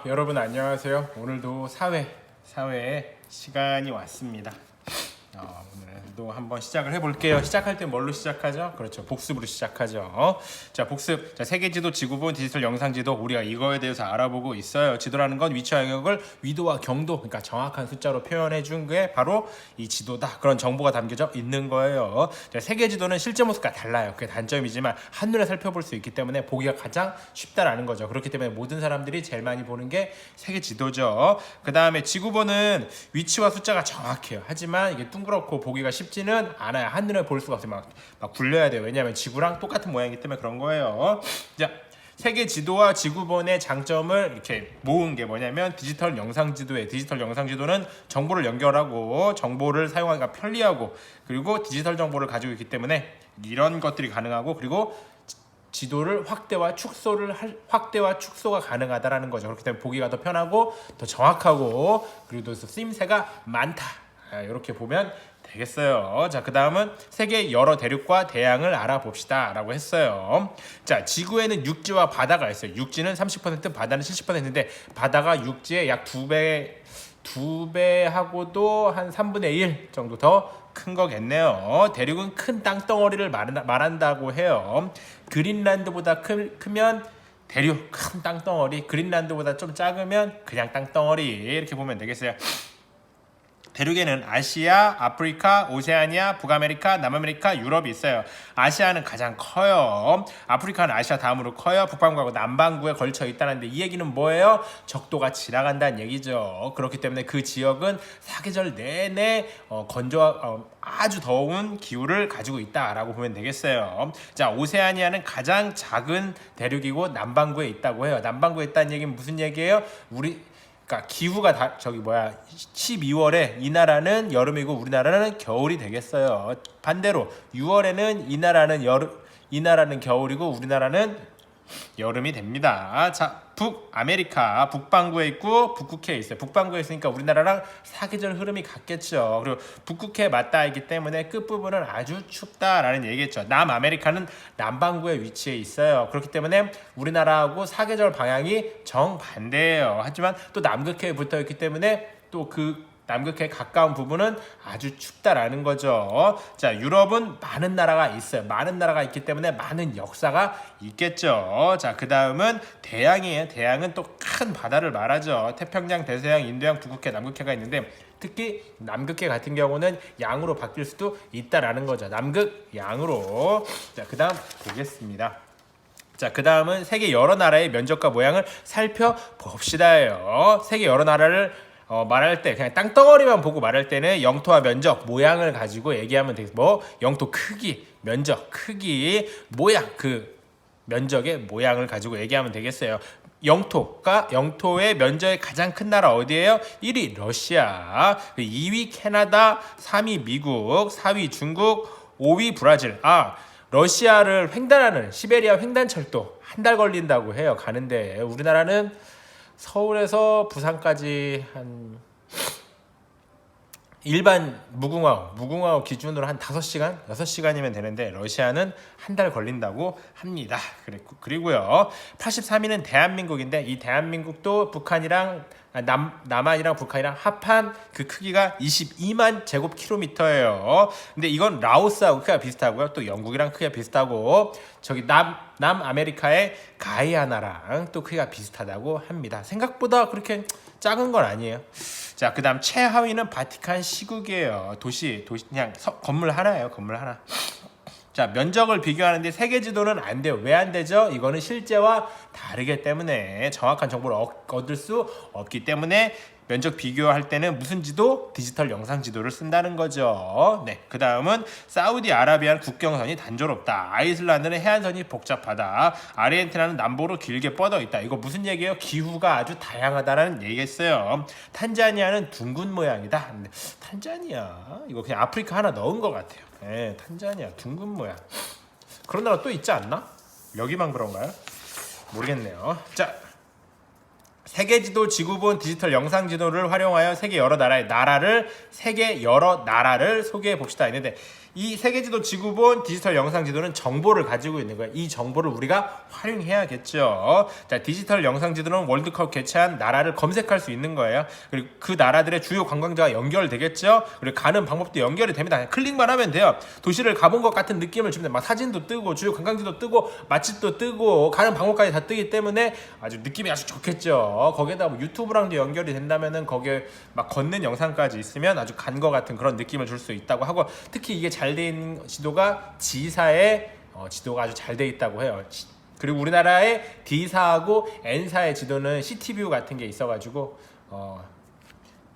여러분 안녕하세요. 오늘도 사회 시간이 왔습니다. 오늘도 한번 시작을 해볼게요. 시작할 때 뭘로 시작하죠? 그렇죠. 복습으로 시작하죠. 자, 복습. 자, 세계지도, 지구본, 디지털 영상지도. 우리가 이거에 대해서 알아보고 있어요. 지도라는 건 위치와 영역을 위도와 경도, 그러니까 정확한 숫자로 표현해 준 게 바로 이 지도다. 그런 정보가 담겨져 있는 거예요. 자, 세계지도는 실제 모습과 달라요. 그게 단점이지만 한눈에 살펴볼 수 있기 때문에 보기가 가장 쉽다라는 거죠. 그렇기 때문에 모든 사람들이 제일 많이 보는 게 세계지도죠. 그 다음에 지구본은 위치와 숫자가 정확해요. 하지만 이게 둥그렇고 보기가 쉽지는 않아요. 한눈에 볼 수가 없어요. 막 굴려야 돼요. 왜냐하면 지구랑 똑같은 모양이기 때문에 그런 거예요. 자, 세계 지도와 지구본의 장점을 이렇게 모은 게 뭐냐면 디지털 영상 지도에 디지털 영상 지도는 정보를 연결하고 정보를 사용하기가 편리하고 그리고 디지털 정보를 가지고 있기 때문에 이런 것들이 가능하고 그리고 지도를 확대와 축소가 가능하다라는 거죠. 그렇기 때문에 보기가 더 편하고 더 정확하고 그리고 또 쓰임새가 많다. 이렇게 보면 되겠어요. 자, 그 다음은 세계 여러 대륙과 대양을 알아봅시다 라고 했어요. 자, 지구에는 육지와 바다가 있어요. 육지는 30%, 바다는 70%인데 바다가 육지의 약 2배하고도 한 3분의 1 정도 더 큰 거겠네요. 대륙은 큰 땅덩어리를 말한다고 해요. 그린란드보다 크면 대륙, 큰 땅덩어리, 그린란드보다 좀 작으면 그냥 땅덩어리 이렇게 보면 되겠어요. 대륙에는 아시아, 아프리카, 오세아니아, 북아메리카, 남아메리카, 유럽이 있어요. 아시아는 가장 커요. 아프리카는 아시아 다음으로 커요. 북반구하고 남반구에 걸쳐 있다는데 이 얘기는 뭐예요? 적도가 지나간다는 얘기죠. 그렇기 때문에 그 지역은 사계절 내내 아주 더운 기후를 가지고 있다라고 보면 되겠어요. 자, 오세아니아는 가장 작은 대륙이고 남반구에 있다고 해요. 남반구에 있다는 얘기는 무슨 얘기예요? 그러니까 기후가 12월에 이 나라는 여름이고 우리나라는 겨울이 되겠어요. 반대로 6월에는 이 나라는 겨울이고 우리나라는 여름이 됩니다. 자, 북아메리카 북반구에 있고 북극해에 있어요. 북반구에 있으니까 우리나라랑 사계절 흐름이 같겠죠. 그리고 북극해에 맞닿아 있기 때문에 끝부분은 아주 춥다라는 얘기겠죠. 남아메리카는 남반구에 위치해 있어요. 그렇기 때문에 우리나라하고 사계절 방향이 정반대예요. 하지만 또 남극해에 붙어 있기 때문에 또 그 남극해 가까운 부분은 아주 춥다라는 거죠. 자, 유럽은 많은 나라가 있어요. 많은 나라가 있기 때문에 많은 역사가 있겠죠. 자, 그 다음은 대양이에요. 대양은 또 큰 바다를 말하죠. 태평양, 대서양, 인도양, 북극해, 남극해가 있는데 특히 남극해 같은 경우는 양으로 바뀔 수도 있다라는 거죠. 남극, 양으로. 자, 그 다음 보겠습니다. 자, 그 다음은 세계 여러 나라의 면적과 모양을 살펴봅시다요. 세계 여러 나라를 말할 때 그냥 땅덩어리만 보고 말할 때는 영토와 면적, 모양을 가지고 얘기하면 되겠고 영토 크기, 면적, 크기, 모양, 그 면적의 모양을 가지고 얘기하면 되겠어요. 영토의 면적이 가장 큰 나라 어디예요? 1위 러시아, 2위 캐나다, 3위 미국, 4위 중국, 5위 브라질. 러시아를 횡단하는 시베리아 횡단철도 한 달 걸린다고 해요. 가는데 우리나라는 서울에서 부산까지 한 일반 무궁화호 기준으로 한 5시간, 6시간이면 되는데 러시아는 한 달 걸린다고 합니다. 그리고요. 83위는 대한민국인데 이 대한민국도 남한이랑 북한이랑 합한 그 크기가 22만 제곱킬로미터예요. 근데 이건 라오스하고 크기가 비슷하고요. 또 영국이랑 크기가 비슷하고 저기 남아메리카의 가이아나랑 또 크기가 비슷하다고 합니다. 생각보다 그렇게 작은 건 아니에요. 자, 그 다음 최하위는 바티칸 시국이에요. 도시 그냥 건물 하나예요. 건물 하나. 자, 면적을 비교하는데 세계 지도는 안 돼요. 왜 안 되죠? 이거는 실제와 다르기 때문에 정확한 정보를 얻을 수 없기 때문에 면적 비교할 때는 무슨 지도? 디지털 영상 지도를 쓴다는 거죠. 네, 그 다음은 사우디아라비아는 국경선이 단조롭다. 아이슬란드는 해안선이 복잡하다. 아르헨티나는 남부로 길게 뻗어 있다. 이거 무슨 얘기예요? 기후가 아주 다양하다라는 얘기겠어요. 탄자니아는 둥근 모양이다. 탄자니아 이거 그냥 아프리카 하나 넣은 것 같아요. 네, 탄자니아 둥근 모양. 그런 나라 또 있지 않나? 여기만 그런가요? 모르겠네요. 자, 세계지도, 지구본, 디지털 영상지도를 활용하여 세계 여러 나라를 소개해 봅시다. 있는데 이 세계지도 지구본 디지털 영상지도는 정보를 가지고 있는 거예요. 이 정보를 우리가 활용해야겠죠. 자, 디지털 영상지도는 월드컵 개최한 나라를 검색할 수 있는 거예요. 그리고 그 나라들의 주요 관광지와 연결되겠죠. 그리고 가는 방법도 연결이 됩니다. 클릭만 하면 돼요. 도시를 가본 것 같은 느낌을 줍니다. 막 사진도 뜨고 주요 관광지도 뜨고 맛집도 뜨고 가는 방법까지 다 뜨기 때문에 아주 느낌이 아주 좋겠죠. 거기에다 뭐 유튜브랑도 연결이 된다면은 거기에 막 걷는 영상까지 있으면 아주 간 거 같은 그런 느낌을 줄 수 있다고 하고, 특히 이게 잘 돼 있는 지도가 G사의 지도가 아주 잘 돼 있다고 해요. 그리고 우리나라의 D사하고 N사의 지도는 시티뷰 같은 게 있어가지고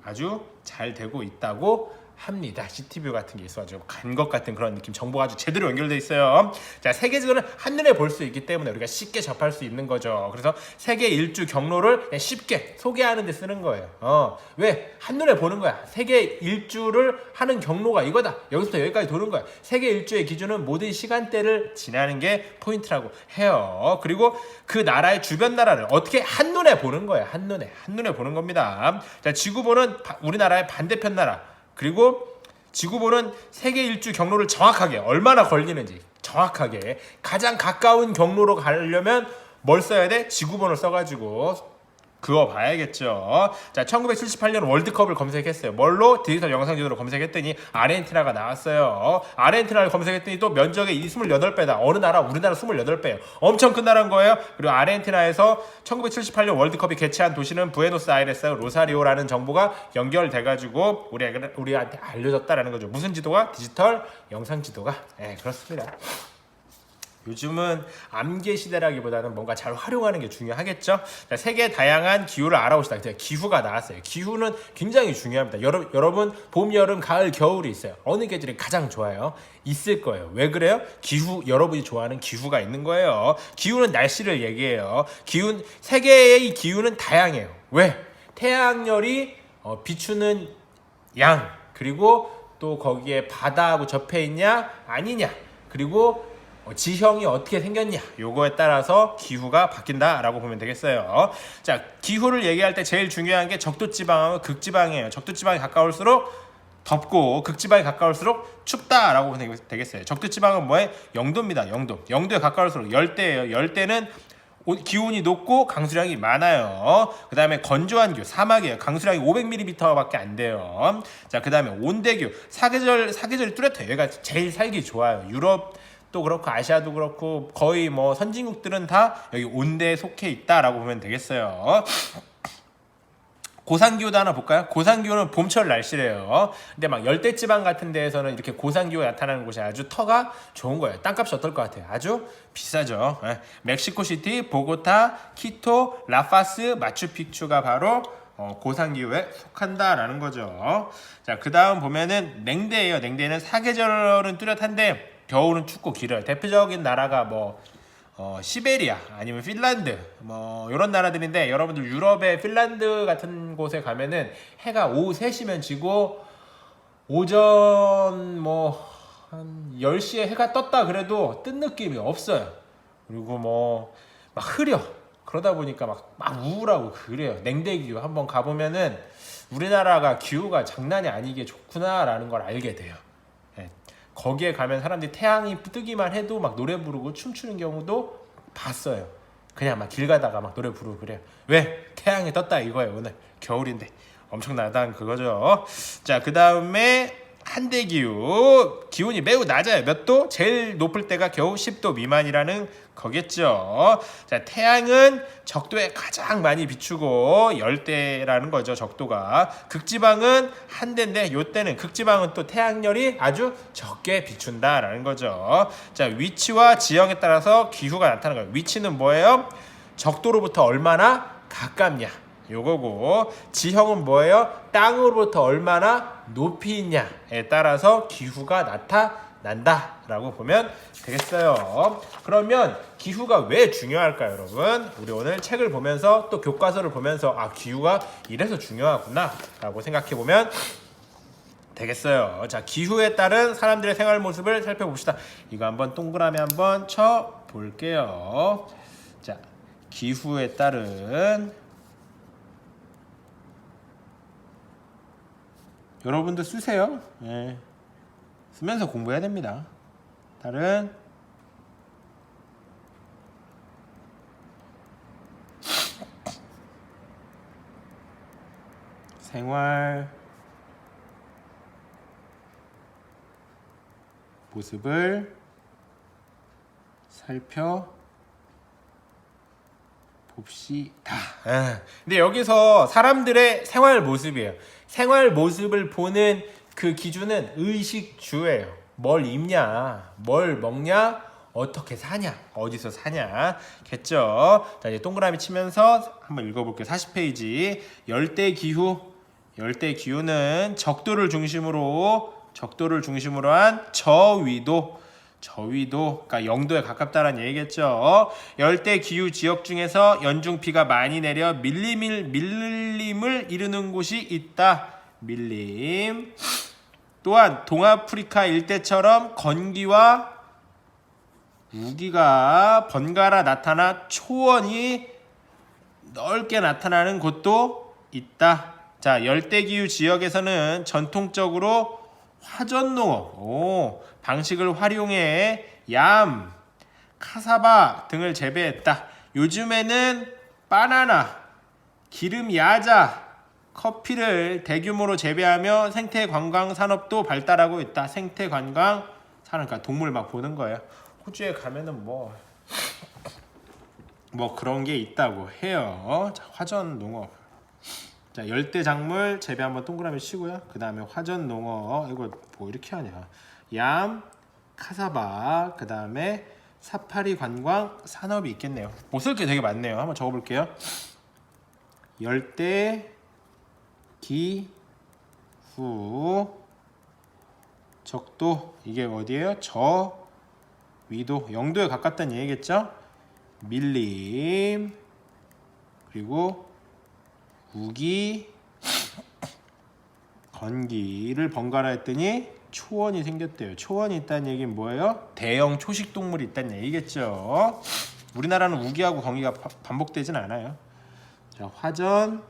아주 잘 되고 있다고 합니다. 시티뷰 같은 게 있어가지고 간 것 같은 그런 느낌, 정보가 아주 제대로 연결돼 있어요. 자, 세계지도는 한눈에 볼 수 있기 때문에 우리가 쉽게 접할 수 있는 거죠. 그래서 세계 일주 경로를 그냥 쉽게 소개하는 데 쓰는 거예요. 왜? 한눈에 보는 거야. 세계 일주를 하는 경로가 이거다. 여기서부터 여기까지 도는 거야. 세계 일주의 기준은 모든 시간대를 지나는 게 포인트라고 해요. 그리고 그 나라의 주변 나라를 어떻게 한눈에 보는 거야. 한눈에 보는 겁니다. 자, 지구본은 우리나라의 반대편 나라, 그리고 지구본은 세계 일주 경로를 정확하게 얼마나 걸리는지 정확하게 가장 가까운 경로로 가려면 뭘 써야 돼? 지구본을 써가지고 그거 봐야겠죠. 자, 1978년 월드컵을 검색했어요. 뭘로? 디지털 영상지도로 검색했더니 아르헨티나가 나왔어요. 아르헨티나를 검색했더니 또 면적의 28배다. 어느 나라? 우리나라 28배예요. 엄청 큰 나라인 거예요. 그리고 아르헨티나에서 1978년 월드컵이 개최한 도시는 부에노스아이레스, 로사리오라는 정보가 연결돼가지고 우리한테 알려졌다라는 거죠. 무슨 지도가? 디지털 영상지도가. 네, 그렇습니다. 요즘은 암기 시대라기보다는 뭔가 잘 활용하는 게 중요하겠죠. 자, 세계 다양한 기후를 알아봅시다. 기후가 나왔어요. 기후는 굉장히 중요합니다. 여러분 봄, 여름, 가을, 겨울이 있어요. 어느 계절이 가장 좋아요? 있을 거예요. 왜 그래요? 여러분이 좋아하는 기후가 있는 거예요. 기후는 날씨를 얘기해요. 세계의 기후는 다양해요. 왜? 태양열이 비추는 양, 그리고 또 거기에 바다하고 접해 있냐 아니냐, 그리고 지형이 어떻게 생겼냐, 요거에 따라서 기후가 바뀐다라고 보면 되겠어요. 자, 기후를 얘기할 때 제일 중요한 게 적도지방하고 극지방이에요. 적도지방에 가까울수록 덥고 극지방에 가까울수록 춥다라고 보면 되겠어요. 적도지방은 뭐예요? 영도입니다. 영도에 가까울수록 열대예요. 열대는 기온이 높고 강수량이 많아요. 그 다음에 건조한 기후, 사막이에요. 강수량이 500ml밖에 안 돼요. 자, 그 다음에 온대기후, 사계절이 뚜렷해요. 얘가 제일 살기 좋아요. 유럽도 그렇고 아시아도 그렇고 거의 뭐 선진국들은 다 여기 온대에 속해 있다라고 보면 되겠어요. 고산기후도 하나 볼까요? 고산기후는 봄철 날씨래요. 근데 막 열대지방 같은 데에서는 이렇게 고산기후가 나타나는 곳이 아주 터가 좋은 거예요. 땅값이 어떨 것 같아요? 아주 비싸죠. 멕시코시티, 보고타, 키토, 라파스, 마추픽추가 바로 고산기후에 속한다라는 거죠. 자, 그 다음 보면은 냉대예요. 냉대는 사계절은 뚜렷한데 겨울은 춥고 길어요. 대표적인 나라가 시베리아 아니면 핀란드 이런 나라들인데, 여러분들 유럽의 핀란드 같은 곳에 가면은 해가 오후 3시면 지고 오전 한 10시에 해가 떴다 그래도 뜬 느낌이 없어요. 그리고 막 흐려. 그러다 보니까 막 우울하고 그래요. 냉대기후 한번 가보면은 우리나라가 기후가 장난이 아니게 좋구나라는 걸 알게 돼요. 거기에 가면 사람들이 태양이 뜨기만 해도 막 노래 부르고 춤추는 경우도 봤어요. 그냥 막 길 가다가 막 노래 부르고 그래요. 왜? 태양이 떴다 이거예요. 오늘 겨울인데 엄청나다는 그거죠. 자, 그 다음에 한대기후, 기온이 매우 낮아요. 몇 도? 제일 높을 때가 겨우 10도 미만이라는 거겠죠. 자, 태양은 적도에 가장 많이 비추고 열대라는 거죠. 적도가. 극지방은 한대인데 요때는 극지방은 또 태양열이 아주 적게 비춘다라는 거죠. 자, 위치와 지형에 따라서 기후가 나타나는 거예요. 위치는 뭐예요? 적도로부터 얼마나 가깝냐, 요거고, 지형은 뭐예요? 땅으로부터 얼마나 높이 있냐에 따라서 기후가 나타난다 라고 보면 되겠어요. 그러면 기후가 왜 중요할까요, 여러분? 우리 오늘 책을 보면서 또 교과서를 보면서 기후가 이래서 중요하구나 라고 생각해 보면 되겠어요. 자, 기후에 따른 사람들의 생활 모습을 살펴봅시다. 이거 한번 동그라미 한번 쳐 볼게요. 자, 기후에 따른, 여러분도 쓰세요. 쓰면서 공부해야 됩니다. 다른 생활 모습을 살펴 봅시다. 근데 여기서 사람들의 생활 모습이에요. 생활 모습을 보는 그 기준은 의식주예요. 뭘 입냐, 뭘 먹냐, 어떻게 사냐, 어디서 사냐 겠죠. 자, 이제 동그라미 치면서 한번 읽어볼게요. 40페이지. 열대기후는 적도를 중심으로 한 저위도, 그러니까 0도에 가깝다는 얘기겠죠. 열대기후 지역 중에서 연중비가 많이 내려 밀림을 이루는 곳이 있다. 밀림. 또한 동아프리카 일대처럼 건기와 우기가 번갈아 나타나 초원이 넓게 나타나는 곳도 있다. 자, 열대기후 지역에서는 전통적으로 화전농업 방식을 활용해 얌, 카사바 등을 재배했다. 요즘에는 바나나, 기름 야자, 커피를 대규모로 재배하며 생태관광 산업도 발달하고 있다. 생태관광 산업, 그러니까 동물 막 보는 거예요. 호주에 가면은 뭐 그런 게 있다고 해요. 자, 화전농업. 자, 열대작물 재배 한번 동그라미 치고요. 그 다음에 화전농업, 이거 뭐 이렇게 하냐. 얌, 카사바, 그 다음에 사파리 관광 산업이 있겠네요. 못 쓸 게 되게 많네요. 한번 적어볼게요. 열대 기후 적도, 이게 어디예요? 저위도, 0도에 가깝다는 얘기겠죠? 밀림, 그리고 우기, 건기를 번갈아 했더니 초원이 생겼대요. 초원이 있다는 얘기는 뭐예요? 대형 초식동물이 있다는 얘기겠죠. 우리나라는 우기하고 건기가 반복되진 않아요. 자, 화전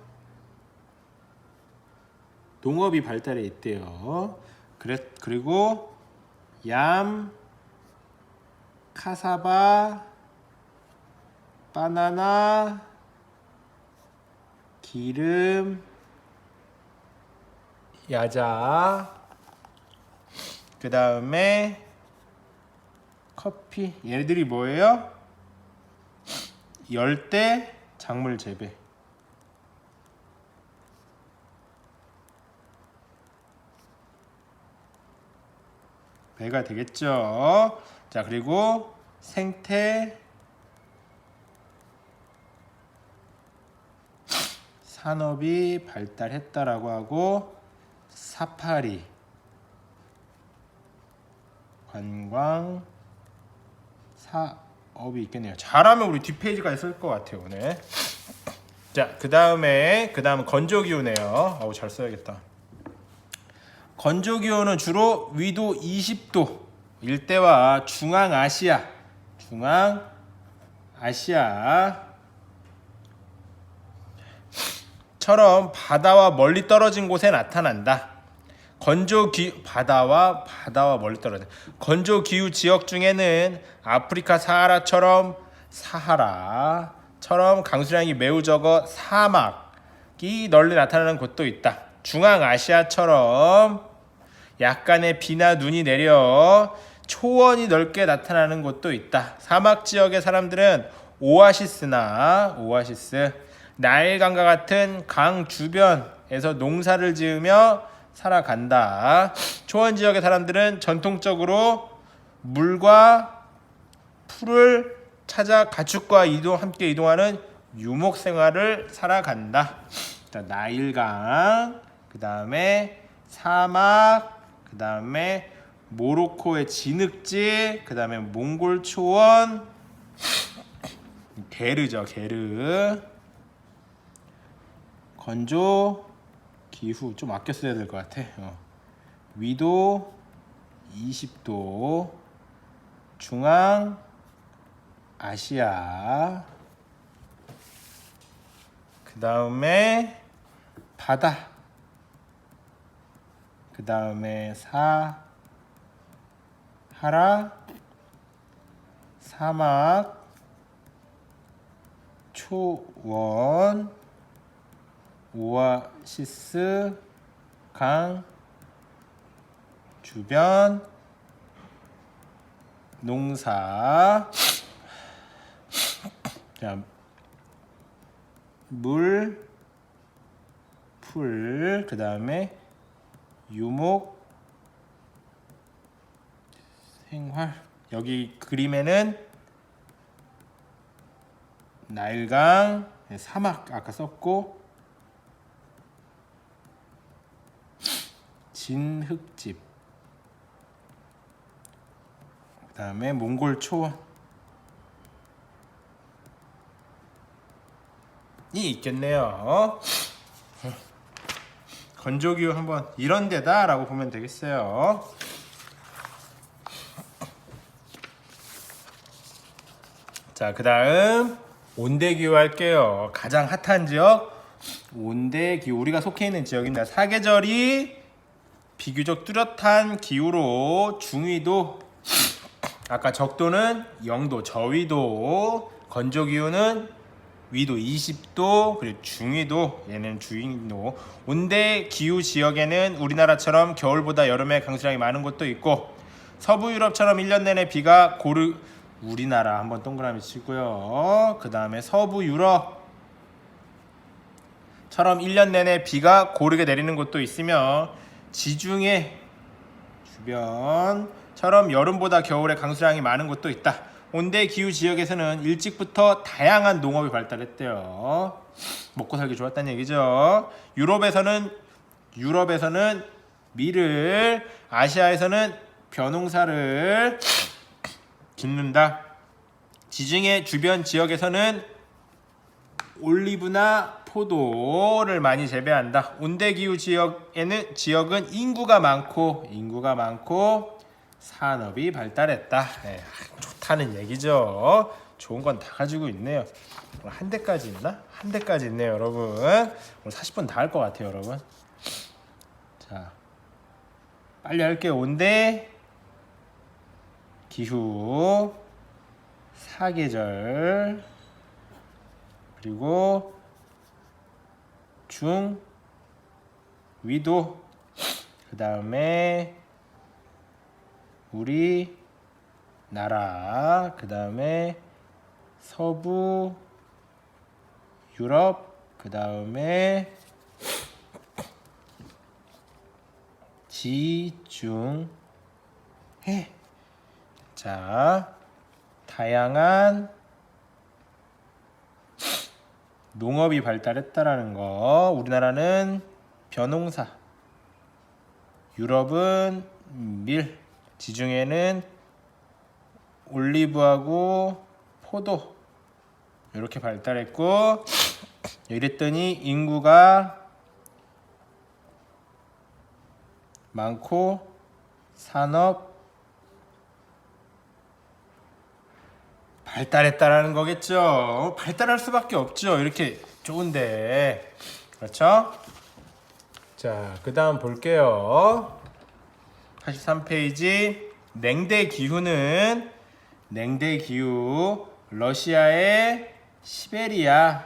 농업이 발달해 있대요. 그리고 얌, 카사바, 바나나, 기름, 야자, 그 다음에 커피, 얘네들이 뭐예요? 열대 작물 재배. 배가 되겠죠. 자, 그리고 생태 산업이 발달했다라고 하고, 사파리 관광 사업이 있겠네요. 잘하면 우리 뒷페이지가 있을 것 같아요 오늘. 자, 그 다음에 건조기후네요. 어우, 잘 써야겠다. 건조기후는 주로 위도 20도 일대와 중앙아시아처럼 바다와 멀리 떨어진 곳에 나타난다. 바다와 멀리 떨어진 건조기후 지역 중에는 아프리카 사하라처럼 강수량이 매우 적어 사막이 널리 나타나는 곳도 있다. 중앙아시아처럼 약간의 비나 눈이 내려 초원이 넓게 나타나는 곳도 있다. 사막 지역의 사람들은 오아시스, 나일강과 같은 강 주변에서 농사를 지으며 살아간다. 초원 지역의 사람들은 전통적으로 물과 풀을 찾아 가축과 함께 이동하는 유목 생활을 살아간다. 자, 나일강, 그 다음에 사막, 그 다음에 모로코의 진흙지, 그 다음에 몽골 초원, 게르죠, 게르. 건조 기후 좀 아껴 써야 될 것 같아. 위도 20도, 중앙 아시아, 그 다음에 바다, 그 다음에 사하라, 사막, 초원, 오아시스, 강, 주변, 농사, 자, 물, 풀, 그 다음에 유목, 생활. 여기 그림에는 나일강, 사막 아까 썼고, 진흙집, 그 다음에 몽골 초원이 있겠네요. 건조기후 한번 이런 데다 라고 보면 되겠어요. 자, 그 다음 온대기후 할게요. 가장 핫한 지역 온대기후, 우리가 속해 있는 지역입니다. 사계절이 비교적 뚜렷한 기후로 중위도, 아까 적도는 0도, 저위도, 건조기후는 위도 20도, 그리고 중위도, 얘는 중위도. 온대 기후 지역에는 우리나라처럼 겨울보다 여름에 강수량이 많은 곳도 있고, 서부 유럽처럼 1년 내내 비가 우리나라 한번 동그라미 치고요. 그 다음에 서부 유럽처럼 1년 내내 비가 고르게 내리는 곳도 있으며, 지중해 주변처럼 여름보다 겨울에 강수량이 많은 곳도 있다. 온대 기후 지역에서는 일찍부터 다양한 농업이 발달했대요. 먹고 살기 좋았다는 얘기죠. 유럽에서는 밀을, 아시아에서는 벼농사를 짓는다. 지중해 주변 지역에서는 올리브나 포도를 많이 재배한다. 온대 기후 지역은 인구가 많고 산업이 발달했다. 네, 좋다는 얘기죠. 좋은 건 다 가지고 있네요. 한 대까지 있나? 한 대까지 있네요, 여러분. 오늘 40분 다 할 것 같아요, 여러분. 자, 빨리 할게요. 온대 기후, 사계절, 그리고 중위도, 그 다음에 우리나라, 그 다음에 서부 유럽, 그 다음에 지중해. 자, 다양한 농업이 발달했다라는 거. 우리나라는 벼농사, 유럽은 밀, 지중해는 올리브하고 포도 이렇게 발달했고, 이랬더니 인구가 많고 산업 발달했다라는 거겠죠. 발달할 수밖에 없죠. 이렇게 좋은데. 그렇죠? 자, 그 다음 볼게요. 83페이지. 냉대기후, 러시아의 시베리아,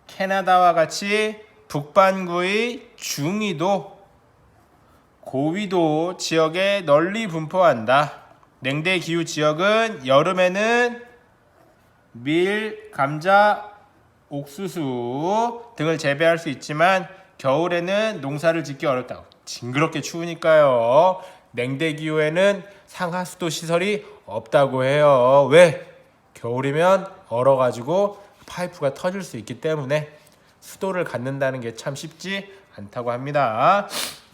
캐나다와 같이 북반구의 중위도, 고위도 지역에 널리 분포한다. 냉대기후 지역은 여름에는 밀, 감자, 옥수수 등을 재배할 수 있지만 겨울에는 농사를 짓기 어렵다고. 징그럽게 추우니까요. 냉대기후에는 상하수도 시설이 없다고 해요. 왜? 겨울이면 얼어가지고 파이프가 터질 수 있기 때문에 수도를 갖는다는 게 참 쉽지 않다고 합니다.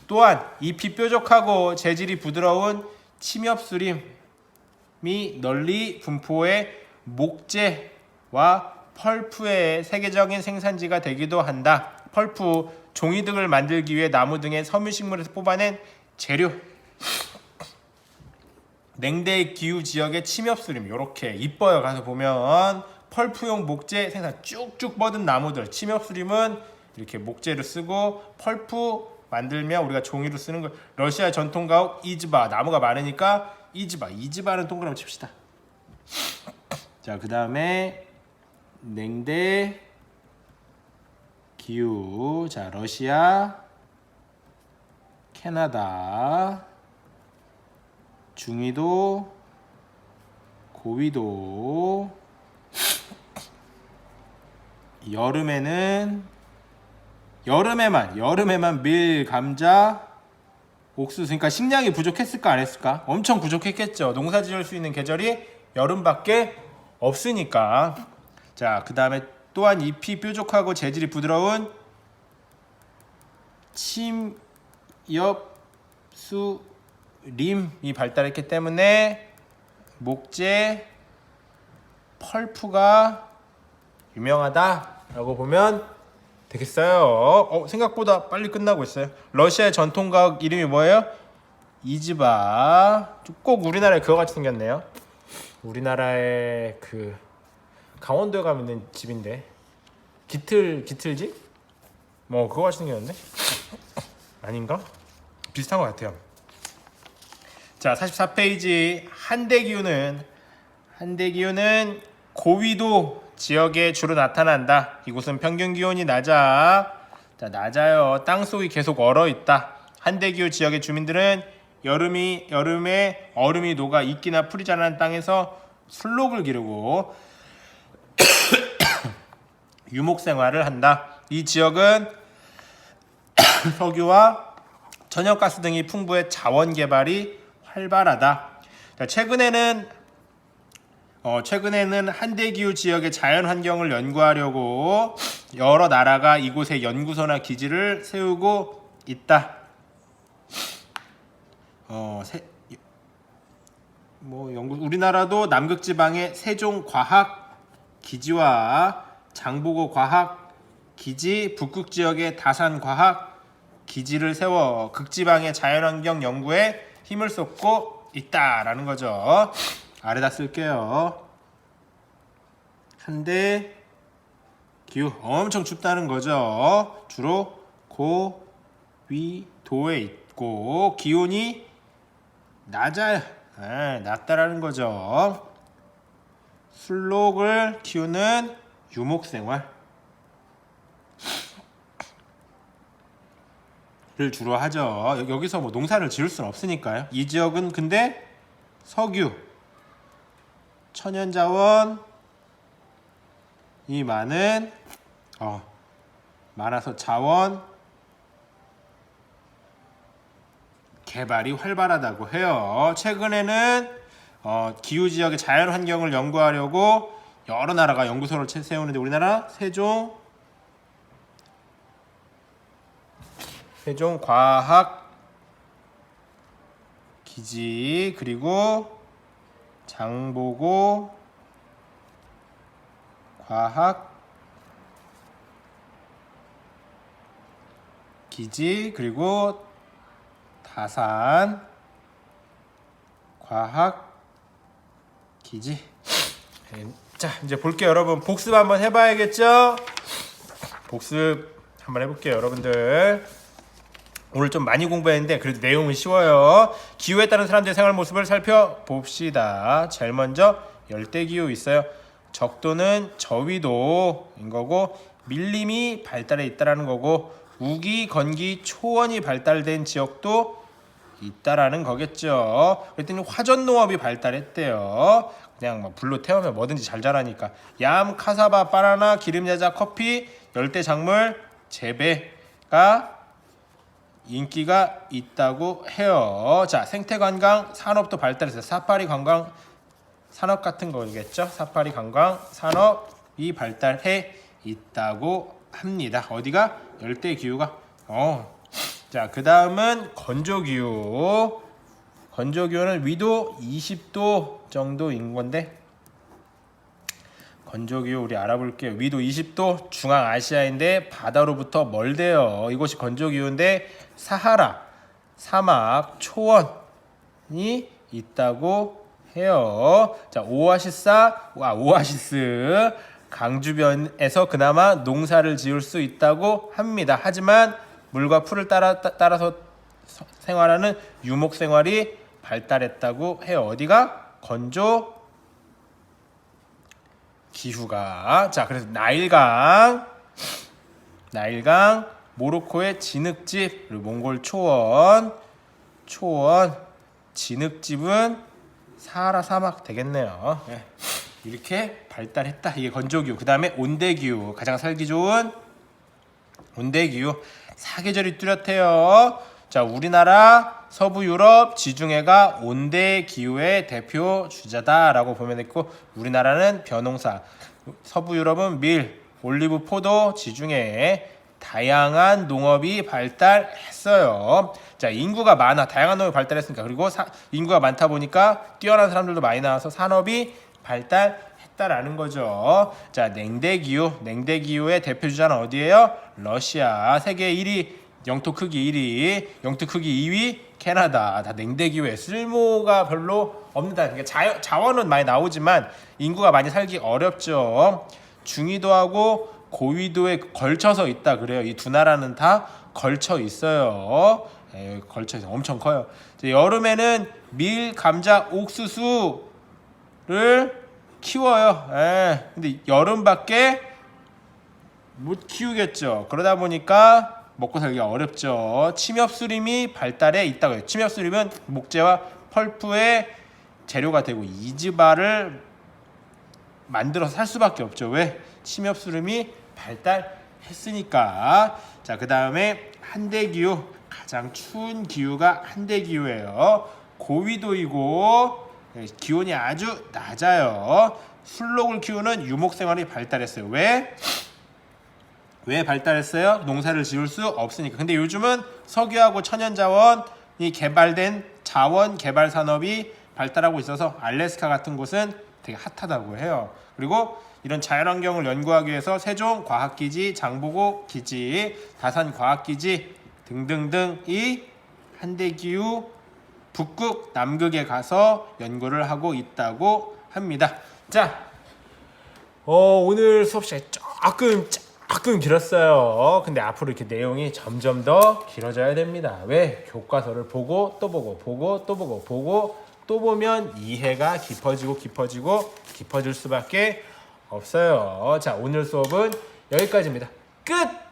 또한 잎이 뾰족하고 재질이 부드러운 침엽수림이 널리 분포해 목재와 펄프의 세계적인 생산지가 되기도 한다. 펄프, 종이 등을 만들기 위해 나무 등의 섬유식물에서 뽑아낸 재료. 냉대기후 지역의 침엽수림, 이렇게 이뻐요. 가서 보면 펄프용 목재 생산, 쭉쭉 뻗은 나무들. 침엽수림은 이렇게 목재를 쓰고, 펄프 만들면 우리가 종이로 쓰는 거. 러시아 전통 가옥 이즈바, 나무가 많으니까 이즈바는 동그라미 칩시다. 자, 그 다음에 냉대, 기후. 자, 러시아, 캐나다, 중위도, 고위도. 여름에만 밀, 감자, 옥수수. 그러니까 식량이 부족했을까 안 했을까? 엄청 부족했겠죠. 농사 지을 수 있는 계절이 여름밖에 없으니까. 자, 그 다음에 또한 잎이 뾰족하고 재질이 부드러운 침엽수림이 발달했기 때문에 목재, 펄프가 유명하다라고 보면 되겠어요. 생각보다 빨리 끝나고 있어요. 러시아의 전통가옥 이름이 뭐예요? 이즈바. 꼭 우리나라에 그거 같이 생겼네요. 우리나라의 그 강원도에 가면 있는 집인데 기틀집? 뭐 그거 같이 생겼는데? 아닌가? 비슷한 것 같아요. 자, 44페이지. 한대기후는 고위도 지역에 주로 나타난다. 이곳은 평균 기온이 낮아요. 땅속이 계속 얼어있다. 한대기후 지역의 주민들은 여름에 얼음이 녹아 이끼나 풀이 자라는 땅에서 술록을 기르고 유목 생활을 한다. 이 지역은 석유와 천연가스 등이 풍부해 자원 개발이 활발하다. 자, 최근에는 한대기후 지역의 자연 환경을 연구하려고 여러 나라가 이곳에 연구소나 기지를 세우고 있다. 우리나라도 남극지방의 세종과학기지와 장보고과학기지, 북극지역의 다산과학기지를 세워 극지방의 자연환경 연구에 힘을 쏟고 있다라는 거죠. 아래다 쓸게요. 한대기후 엄청 춥다는 거죠. 주로 고위도에 있고 기온이 낮다라는 거죠. 술록을 키우는 유목생활을 주로 하죠. 여기서 뭐 농사를 지을 수는 없으니까요. 이 지역은 근데 석유, 천연자원이 많아서 자원 개발이 활발하다고 해요. 최근에는 기후지역의 자연환경을 연구하려고 여러 나라가 연구소를 세우는데 우리나라 세종과학기지 그리고 장보고 과학기지 그리고 다산 과학기지. 자, 이제 볼게요. 여러분 복습 한번 해봐야겠죠? 복습 한번 해볼게요. 여러분들 오늘 좀 많이 공부했는데 그래도 내용은 쉬워요. 기후에 따른 사람들의 생활 모습을 살펴봅시다. 제일 먼저 열대기후 있어요. 적도는 저위도인 거고 밀림이 발달해 있다라는 거고 우기, 건기, 초원이 발달된 지역도 있다라는 거겠죠. 그랬더니 화전농업이 발달했대요. 그냥 뭐 불로 태우면 뭐든지 잘 자라니까. 얌, 카사바, 바나나, 기름야자, 커피, 열대작물 재배가 인기가 있다고 해요. 자, 생태관광 산업도 발달해서 사파리 관광 산업 같은 거겠죠. 사파리 관광 산업이 발달해 있다고 합니다. 어디가? 열대기후가. 자, 그 다음은 건조기후. 건조기후는 위도 20도 정도인 건데 건조기후 우리 알아볼게요. 위도 20도 중앙아시아인데 바다로부터 멀대요. 이곳이 건조기후인데 사하라 사막 초원이 있다고 해요. 자, 오아시스 강 주변에서 그나마 농사를 지을 수 있다고 합니다. 하지만 물과 풀을 따라서 생활하는 유목 생활이 발달했다고 해요. 어디가? 건조 기후가. 자, 그래서 나일강, 모로코의 진흙집, 그리고 몽골 초원, 진흙집은 사하라 사막 되겠네요. 네. 이렇게 발달했다. 이게 건조기후. 그 다음에 온대기후, 가장 살기 좋은 온대기후. 사계절이 뚜렷해요. 자, 우리나라, 서부 유럽, 지중해가 온대기후의 대표 주자다라고 보면 되고, 우리나라는 벼농사, 서부 유럽은 밀, 올리브, 포도, 지중해 다양한 농업이 발달했어요. 자, 인구가 많아, 다양한 농업이 발달했으니까, 그리고 인구가 많다 보니까 뛰어난 사람들도 많이 나와서 산업이 발달했다라는 거죠. 자, 냉대기후의 대표 주자는 어디예요? 러시아. 세계 1위, 영토 크기 1위, 영토 크기 2위 캐나다. 다 냉대기후에 쓸모가 별로 없는다. 그러니까 자원은 많이 나오지만 인구가 많이 살기 어렵죠. 중위도하고 고위도에 걸쳐서 있다 그래요. 이 두 나라는 다 걸쳐 있어요. 걸쳐 있어, 엄청 커요. 여름에는 밀, 감자, 옥수수를 키워요. 근데 여름밖에 못 키우겠죠. 그러다 보니까 먹고 살기가 어렵죠. 침엽수림이 발달해 있다고 해요. 침엽수림은 목재와 펄프의 재료가 되고 이즈바를 만들어서 살 수밖에 없죠. 왜? 침엽수림이 발달했으니까. 자, 그 다음에 한대기후, 가장 추운 기후가 한대기후예요. 고위도이고 기온이 아주 낮아요. 술록을 키우는 유목생활이 발달했어요. 왜 발달했어요? 농사를 지을 수 없으니까. 근데 요즘은 석유하고 천연자원이 개발된 자원 개발 산업이 발달하고 있어서 알래스카 같은 곳은 되게 핫하다고 해요. 그리고 이런 자연환경을 연구하기 위해서 세종과학기지, 장보고기지, 다산과학기지 등등등이 한대기후 북극, 남극에 가서 연구를 하고 있다고 합니다. 자, 오늘 수업 시간이 조금 길었어요. 근데 앞으로 이렇게 내용이 점점 더 길어져야 됩니다. 왜? 교과서를 보고 또 보면 이해가 깊어질 수밖에 없어요. 자, 오늘 수업은 여기까지입니다. 끝!